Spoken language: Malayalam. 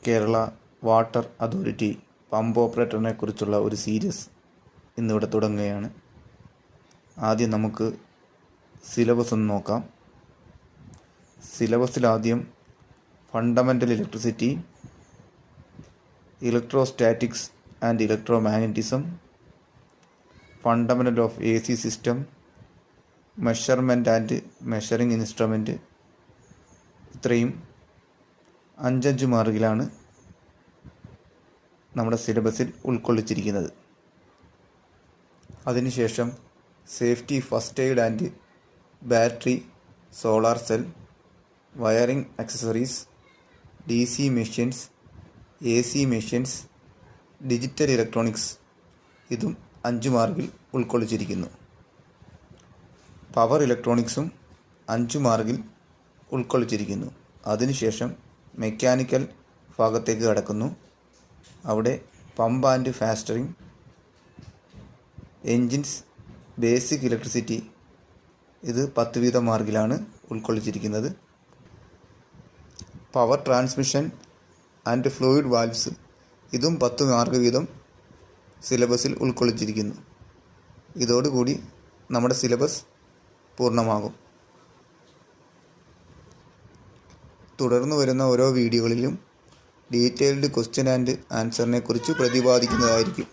കേരള വാട്ടർ അതോറിറ്റി പമ്പ് ഓപ്പറേറ്ററിനെ കുറിച്ചുള്ള ഒരു സീരീസ് ഇന്നിവിടെ തുടങ്ങുകയാണ്. ആദ്യം നമുക്ക് സിലബസ് ഒന്ന് നോക്കാം. സിലബസിൽ ആദ്യം fundamental electricity, electrostatics and electromagnetism, fundamental of AC system, measurement and measuring instrument, ഇത്രയും 5 മാർക്കിലാണ് നമ്മുടെ സിലബസിൽ ഉൾക്കൊള്ളിച്ചിരിക്കുന്നത്. അതിനുശേഷം safety, first aid and battery, solar cell, wiring accessories, DC machines, AC machines, digital electronics, ഇതും 5 മാർക്കിൽ ഉൾക്കൊള്ളിച്ചിരിക്കുന്നു. പവർ ഇലക്ട്രോണിക്സും 5 മാർക്കിൽ ഉൾക്കൊള്ളിച്ചിരിക്കുന്നു. അതിനുശേഷം മെക്കാനിക്കൽ ഭാഗത്തേക്ക് കടക്കുന്നു. അവിടെ pump and fastening, engines, basic electricity, ഇത് 10 വീതം മാർക്കിലാണ് ഉൾക്കൊള്ളിച്ചിരിക്കുന്നത്. Power transmission and fluid valves, ഇതും 10 മാർക്ക് വീതം സിലബസിൽ ഉൾക്കൊള്ളിച്ചിരിക്കുന്നു. ഇതോടുകൂടി നമ്മുടെ സിലബസ് പൂർണ്ണമാകും. തുടർന്ന് വരുന്ന ഓരോ വീഡിയോകളിലും ഡീറ്റെയിൽഡ് ക്വസ്റ്റ്യൻ ആൻഡ് ആൻസറിനെ കുറിച്ച് പ്രതിപാദിക്കുന്നതായിരിക്കും.